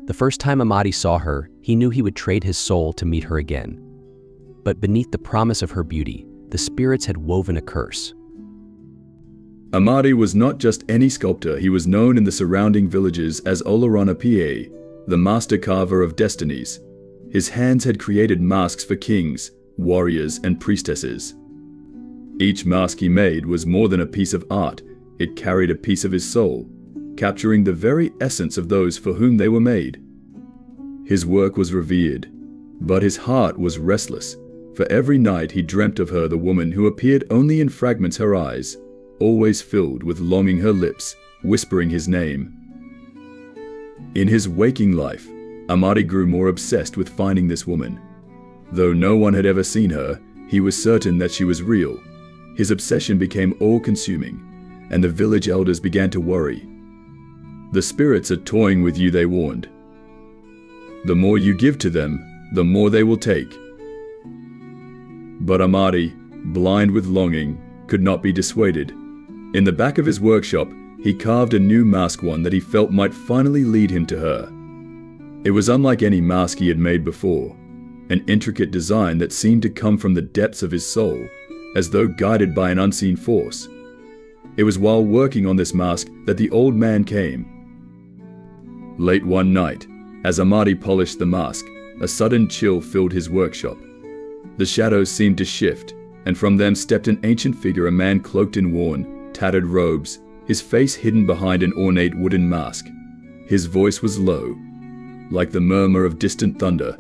The first time Amadi saw her, he knew he would trade his soul to meet her again. But beneath the promise of her beauty, the spirits had woven a curse. Amadi was not just any sculptor. He was known in the surrounding villages as Olorana Pie, the master carver of destinies. His hands had created masks for kings, warriors, and priestesses. Each mask he made was more than a piece of art. It carried a piece of his soul, capturing the very essence of those for whom they were made. His work was revered, but his heart was restless, for every night he dreamt of her, the woman who appeared only in fragments, her eyes always filled with longing, her lips whispering his name. In his waking life, Amadi grew more obsessed with finding this woman. Though no one had ever seen her, he was certain that she was real. His obsession became all-consuming, and the village elders began to worry. "The spirits are toying with you," they warned. "The more you give to them, the more they will take." But Amadi, blind with longing, could not be dissuaded. In the back of his workshop, he carved a new mask, one that he felt might finally lead him to her. It was unlike any mask he had made before, an intricate design that seemed to come from the depths of his soul, as though guided by an unseen force. It was while working on this mask that the old man came. Late one night, as Amadi polished the mask, a sudden chill filled his workshop. The shadows seemed to shift, and from them stepped an ancient figure, a man cloaked in worn, tattered robes, his face hidden behind an ornate wooden mask. His voice was low, like the murmur of distant thunder.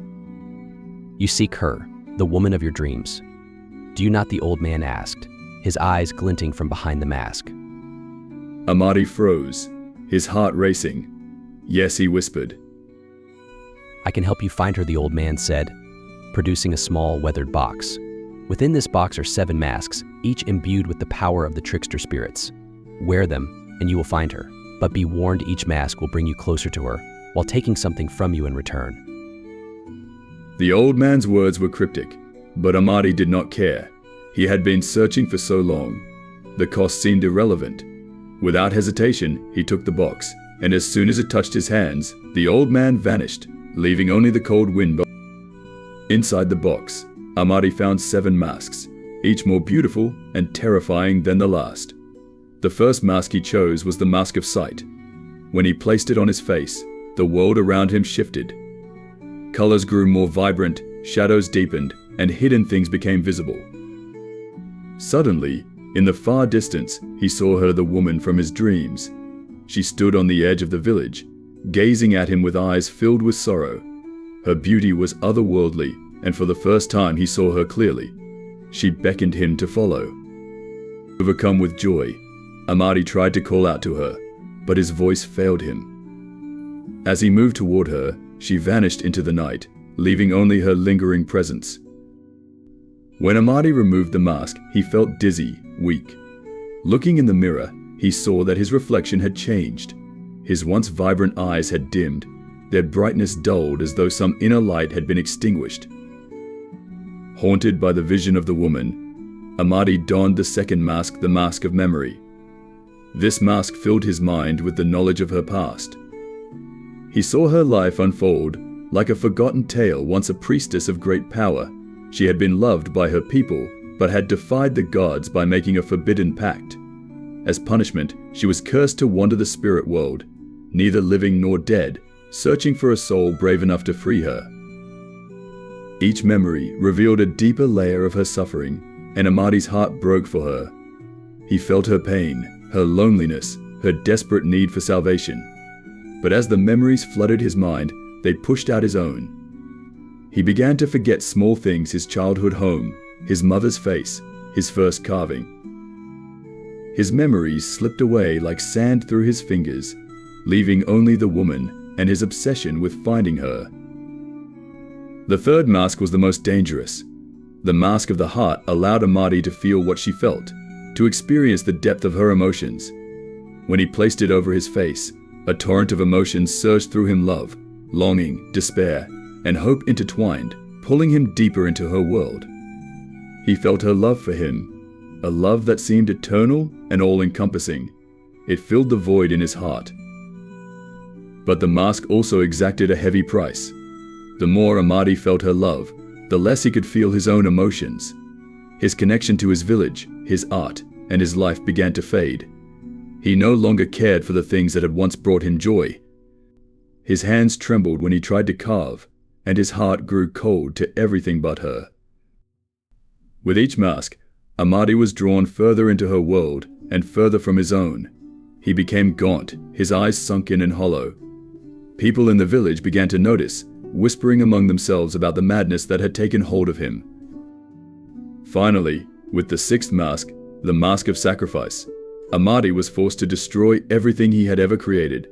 "You seek her, the woman of your dreams. Do you not?" the old man asked, his eyes glinting from behind the mask. Amadi froze, his heart racing. "Yes," he whispered. "I can help you find her," the old man said, producing a small, weathered box. Within this box are 7 masks, each imbued with the power of the trickster spirits. Wear them, and you will find her. But be warned, each mask will bring you closer to her, while taking something from you in return. The old man's words were cryptic, but Amadi did not care. He had been searching for so long. The cost seemed irrelevant. Without hesitation, he took the box, and as soon as it touched his hands, the old man vanished, leaving only the cold wind. Inside the box, Amadi found 7 masks, each more beautiful and terrifying than the last. The first mask he chose was the mask of sight. When he placed it on his face, the world around him shifted. Colors grew more vibrant, shadows deepened, and hidden things became visible. Suddenly, in the far distance, he saw her, the woman from his dreams. She stood on the edge of the village, gazing at him with eyes filled with sorrow. Her beauty was otherworldly, and for the first time he saw her clearly. She beckoned him to follow. Overcome with joy, Amadi tried to call out to her, but his voice failed him. As he moved toward her, she vanished into the night, leaving only her lingering presence. When Amadi removed the mask, he felt dizzy, weak. Looking in the mirror, he saw that his reflection had changed. His once vibrant eyes had dimmed, their brightness dulled as though some inner light had been extinguished. Haunted by the vision of the woman, Amadi donned the second mask, the mask of memory. This mask filled his mind with the knowledge of her past. He saw her life unfold like a forgotten tale. Once a priestess of great power, she had been loved by her people, but had defied the gods by making a forbidden pact. As punishment, she was cursed to wander the spirit world, neither living nor dead, searching for a soul brave enough to free her. Each memory revealed a deeper layer of her suffering, and Amadi's heart broke for her. He felt her pain, her loneliness, her desperate need for salvation. But as the memories flooded his mind, they pushed out his own. He began to forget small things: his childhood home, his mother's face, his first carving. His memories slipped away like sand through his fingers, leaving only the woman and his obsession with finding her. The third mask was the most dangerous. The mask of the heart allowed Amadi to feel what she felt, to experience the depth of her emotions. When he placed it over his face, a torrent of emotions surged through him: love, longing, despair, and hope intertwined, pulling him deeper into her world. He felt her love for him, a love that seemed eternal and all-encompassing. It filled the void in his heart. But the mask also exacted a heavy price. The more Amadi felt her love, the less he could feel his own emotions. His connection to his village, his art, and his life began to fade. He no longer cared for the things that had once brought him joy. His hands trembled when he tried to carve, and his heart grew cold to everything but her. With each mask, Amadi was drawn further into her world and further from his own. He became gaunt, his eyes sunken and hollow. People in the village began to notice, whispering among themselves about the madness that had taken hold of him. Finally, with the sixth mask, the Mask of Sacrifice, Amadi was forced to destroy everything he had ever created.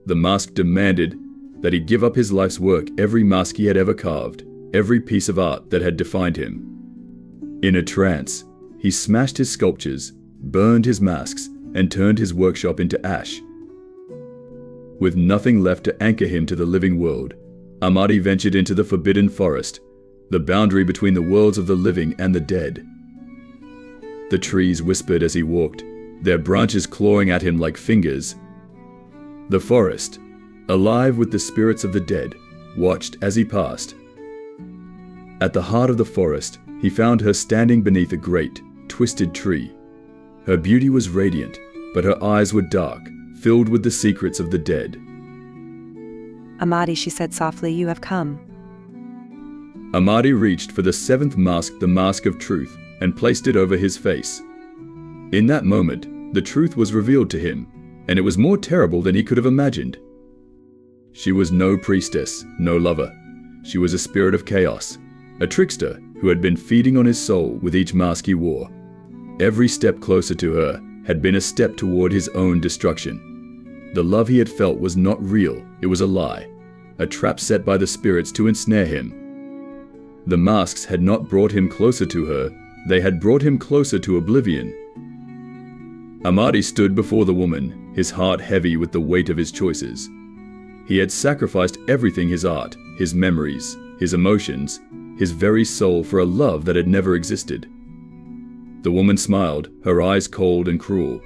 The mask demanded that he give up his life's work, every mask he had ever carved, every piece of art that had defined him. In a trance, he smashed his sculptures, burned his masks, and turned his workshop into ash. With nothing left to anchor him to the living world, Amadi ventured into the Forbidden Forest, the boundary between the worlds of the living and the dead. The trees whispered as he walked, their branches clawing at him like fingers. The forest, alive with the spirits of the dead, watched as he passed. At the heart of the forest, he found her standing beneath a great, twisted tree. Her beauty was radiant, but her eyes were dark, filled with the secrets of the dead. Amadi, she said softly, you have come. Amadi reached for the seventh mask, the Mask of Truth, and placed it over his face. In that moment, the truth was revealed to him, and it was more terrible than he could have imagined. She was no priestess, no lover. She was a spirit of chaos, a trickster who had been feeding on his soul with each mask he wore. Every step closer to her had been a step toward his own destruction. The love he had felt was not real, it was a lie, a trap set by the spirits to ensnare him. The masks had not brought him closer to her, they had brought him closer to oblivion. Amadi stood before the woman, his heart heavy with the weight of his choices. He had sacrificed everything, his art, his memories, his emotions, his very soul for a love that had never existed. The woman smiled, her eyes cold and cruel.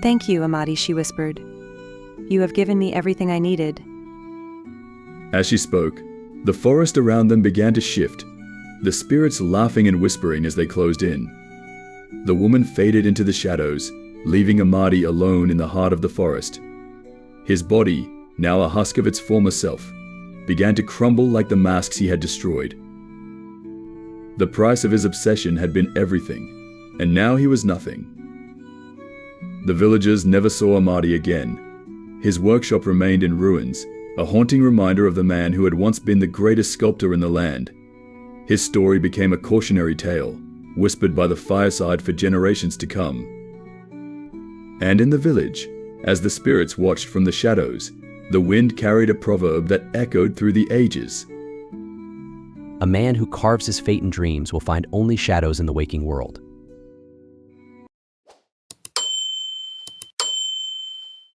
Thank you, Amadi, she whispered. You have given me everything I needed. As she spoke, the forest around them began to shift, the spirits laughing and whispering as they closed in. The woman faded into the shadows, leaving Amadi alone in the heart of the forest. His body, now a husk of its former self, began to crumble like the masks he had destroyed. The price of his obsession had been everything, and now he was nothing. The villagers never saw Amadi again. His workshop remained in ruins, a haunting reminder of the man who had once been the greatest sculptor in the land. His story became a cautionary tale, whispered by the fireside for generations to come. And in the village, as the spirits watched from the shadows, the wind carried a proverb that echoed through the ages. A man who carves his fate in dreams will find only shadows in the waking world.